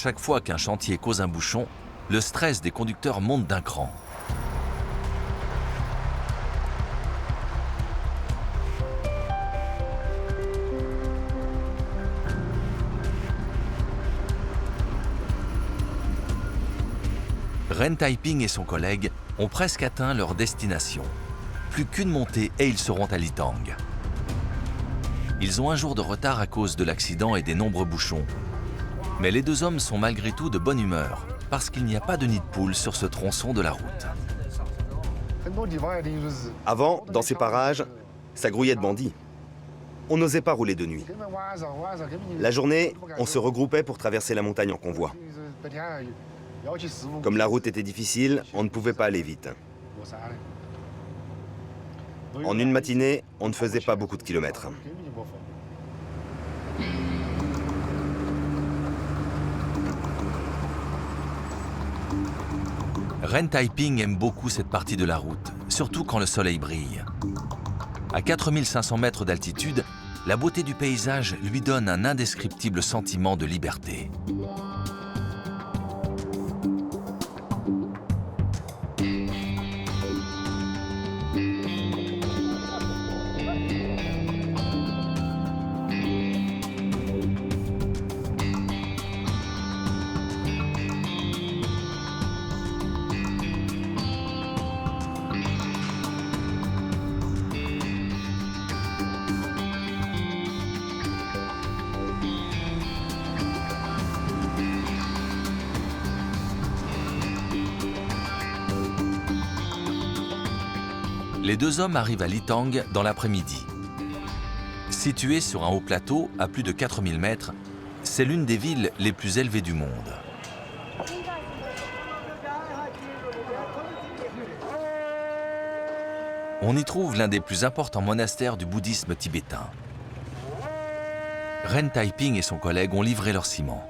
chaque fois qu'un chantier cause un bouchon, le stress des conducteurs monte d'un cran. Ren Taiping et son collègue ont presque atteint leur destination. Plus qu'une montée et ils seront à Litang. Ils ont un jour de retard à cause de l'accident et des nombreux bouchons. Mais les deux hommes sont malgré tout de bonne humeur, parce qu'il n'y a pas de nid de poule sur ce tronçon de la route. Avant, dans ces parages, ça grouillait de bandits. On n'osait pas rouler de nuit. La journée, on se regroupait pour traverser la montagne en convoi. Comme la route était difficile, on ne pouvait pas aller vite. En une matinée, on ne faisait pas beaucoup de kilomètres. Ren Taiping aime beaucoup cette partie de la route, surtout quand le soleil brille. À 4500 mètres d'altitude, la beauté du paysage lui donne un indescriptible sentiment de liberté. Les deux hommes arrivent à Litang dans l'après-midi. Située sur un haut plateau à plus de 4000 mètres, c'est l'une des villes les plus élevées du monde. On y trouve l'un des plus importants monastères du bouddhisme tibétain. Ren Taiping et son collègue ont livré leur ciment.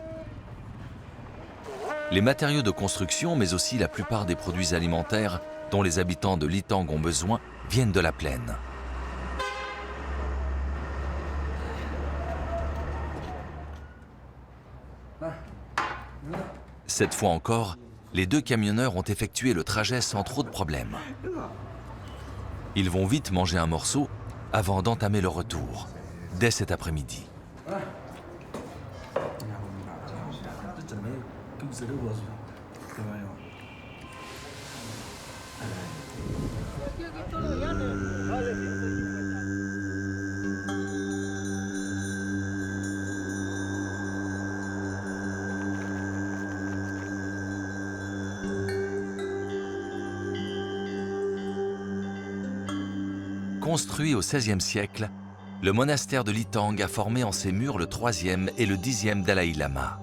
Les matériaux de construction, mais aussi la plupart des produits alimentaires dont les habitants de Litang ont besoin, viennent de la plaine. Cette fois encore, les deux camionneurs ont effectué le trajet sans trop de problèmes. Ils vont vite manger un morceau avant d'entamer leur retour, dès cet après-midi. Construit au XVIe siècle, le monastère de Litang a formé en ses murs le 3e et le 10e Dalai Lama.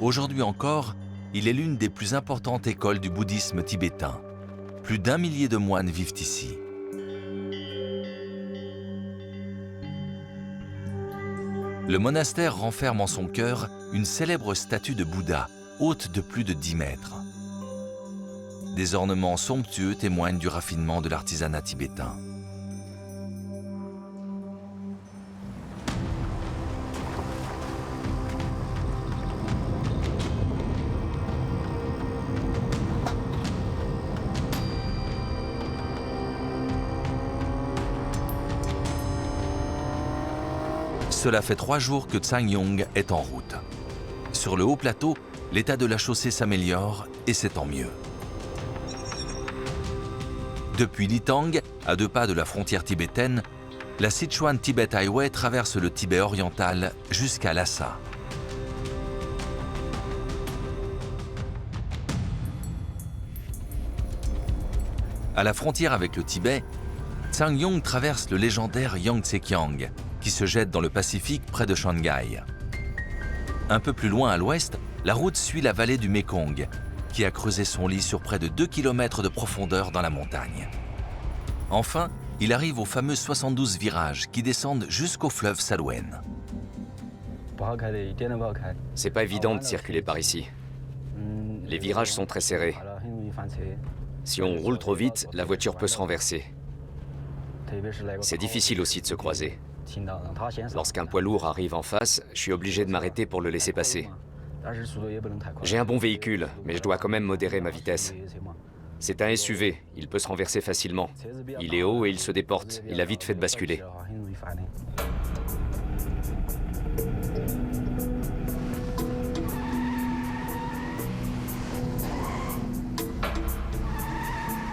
Aujourd'hui encore, il est l'une des plus importantes écoles du bouddhisme tibétain. Plus d'1 millier de moines vivent ici. Le monastère renferme en son cœur une célèbre statue de Bouddha, haute de plus de 10 mètres. Des ornements somptueux témoignent du raffinement de l'artisanat tibétain. Cela fait 3 jours que Tsangyong est en route. Sur le haut plateau, l'état de la chaussée s'améliore et c'est tant mieux. Depuis Litang, à 2 pas de la frontière tibétaine, la Sichuan Tibet Highway traverse le Tibet oriental jusqu'à Lhasa. À la frontière avec le Tibet, Tsangyong traverse le légendaire Yangtze-kiang, qui se jette dans le Pacifique près de Shanghai. Un peu plus loin à l'ouest, la route suit la vallée du Mékong, qui a creusé son lit sur près de 2 km de profondeur dans la montagne. Enfin, il arrive aux fameux 72 virages qui descendent jusqu'au fleuve Salween. C'est pas évident de circuler par ici. Les virages sont très serrés. Si on roule trop vite, la voiture peut se renverser. C'est difficile aussi de se croiser. Lorsqu'un poids lourd arrive en face, je suis obligé de m'arrêter pour le laisser passer. J'ai un bon véhicule, mais je dois quand même modérer ma vitesse. C'est un SUV, il peut se renverser facilement. Il est haut et il se déporte, il a vite fait de basculer.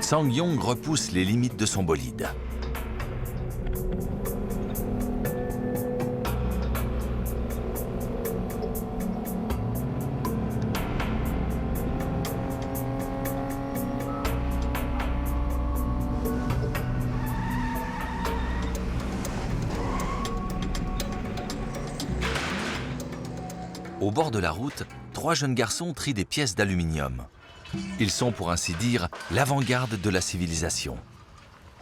Sang-Yong repousse les limites de son bolide. Au bord de la route, 3 jeunes garçons trient des pièces d'aluminium. Ils sont, pour ainsi dire, l'avant-garde de la civilisation.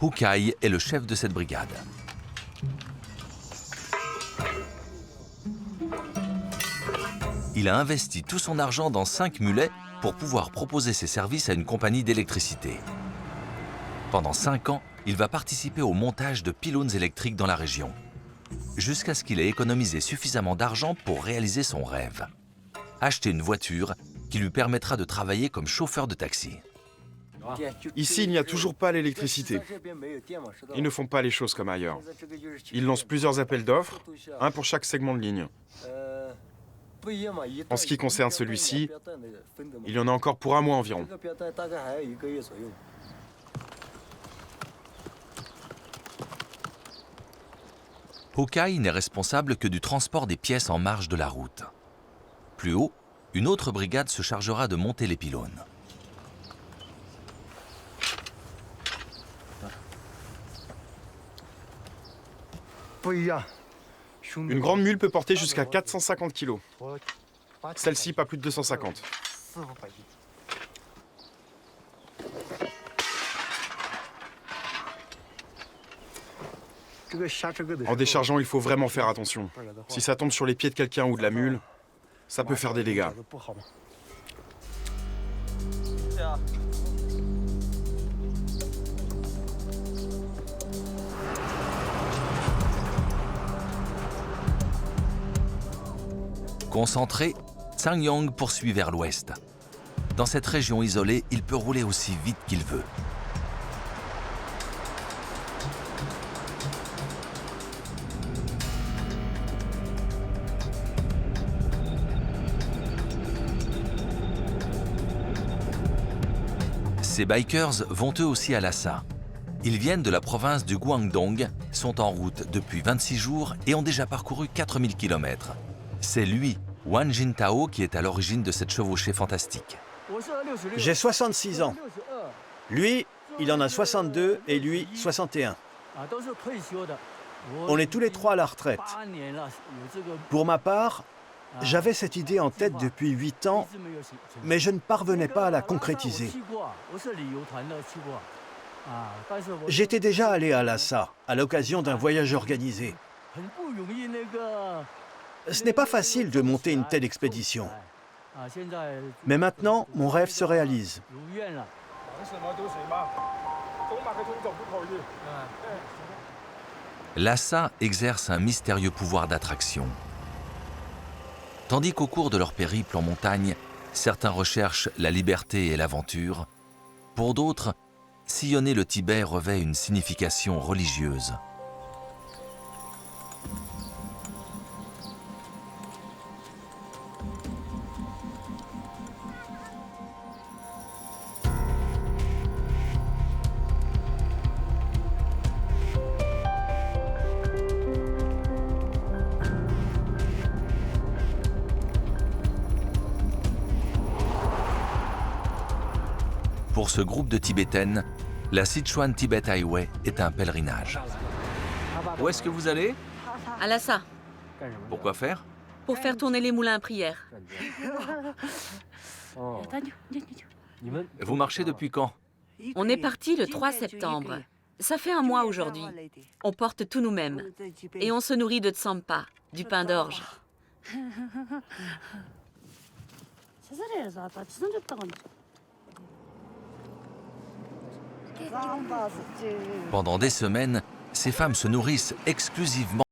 Hu Kai est le chef de cette brigade. Il a investi tout son argent dans 5 mulets pour pouvoir proposer ses services à une compagnie d'électricité. Pendant 5 ans, il va participer au montage de pylônes électriques dans la région, jusqu'à ce qu'il ait économisé suffisamment d'argent pour réaliser son rêve. Acheter une voiture qui lui permettra de travailler comme chauffeur de taxi. Ici, il n'y a toujours pas l'électricité. Ils ne font pas les choses comme ailleurs. Ils lancent plusieurs appels d'offres, un pour chaque segment de ligne. En ce qui concerne celui-ci, il y en a encore pour un mois environ. Hu Kai n'est responsable que du transport des pièces en marge de la route. Plus haut, une autre brigade se chargera de monter les pylônes. Une grande mule peut porter jusqu'à 450 kg. Celle-ci, pas plus de 250. En déchargeant, il faut vraiment faire attention. Si ça tombe sur les pieds de quelqu'un ou de la mule, ça peut faire des dégâts. Concentré, Sang-Yong poursuit vers l'ouest. Dans cette région isolée, il peut rouler aussi vite qu'il veut. Ces bikers vont eux aussi à Lhasa. Ils viennent de la province du Guangdong, sont en route depuis 26 jours et ont déjà parcouru 4000 km. C'est lui, Wan Jintao, qui est à l'origine de cette chevauchée fantastique. J'ai 66 ans. Lui, il en a 62 et lui, 61. On est tous les trois à la retraite. Pour ma part, j'avais cette idée en tête depuis 8 ans, mais je ne parvenais pas à la concrétiser. J'étais déjà allé à Lhasa, à l'occasion d'un voyage organisé. Ce n'est pas facile de monter une telle expédition. Mais maintenant, mon rêve se réalise. Lhasa exerce un mystérieux pouvoir d'attraction. Tandis qu'au cours de leur périple en montagne, certains recherchent la liberté et l'aventure, pour d'autres, sillonner le Tibet revêt une signification religieuse. Pour ce groupe de Tibétaines, la Sichuan Tibet Highway est un pèlerinage. Où est-ce que vous allez? À Lhasa, Pourquoi faire? pour faire tourner les moulins à prière. Vous marchez depuis quand? On est parti le 3 septembre. Ça fait un mois aujourd'hui. On porte tout nous-mêmes. Et on se nourrit de tsampa, du pain d'orge. Pendant des semaines, ces femmes se nourrissent exclusivement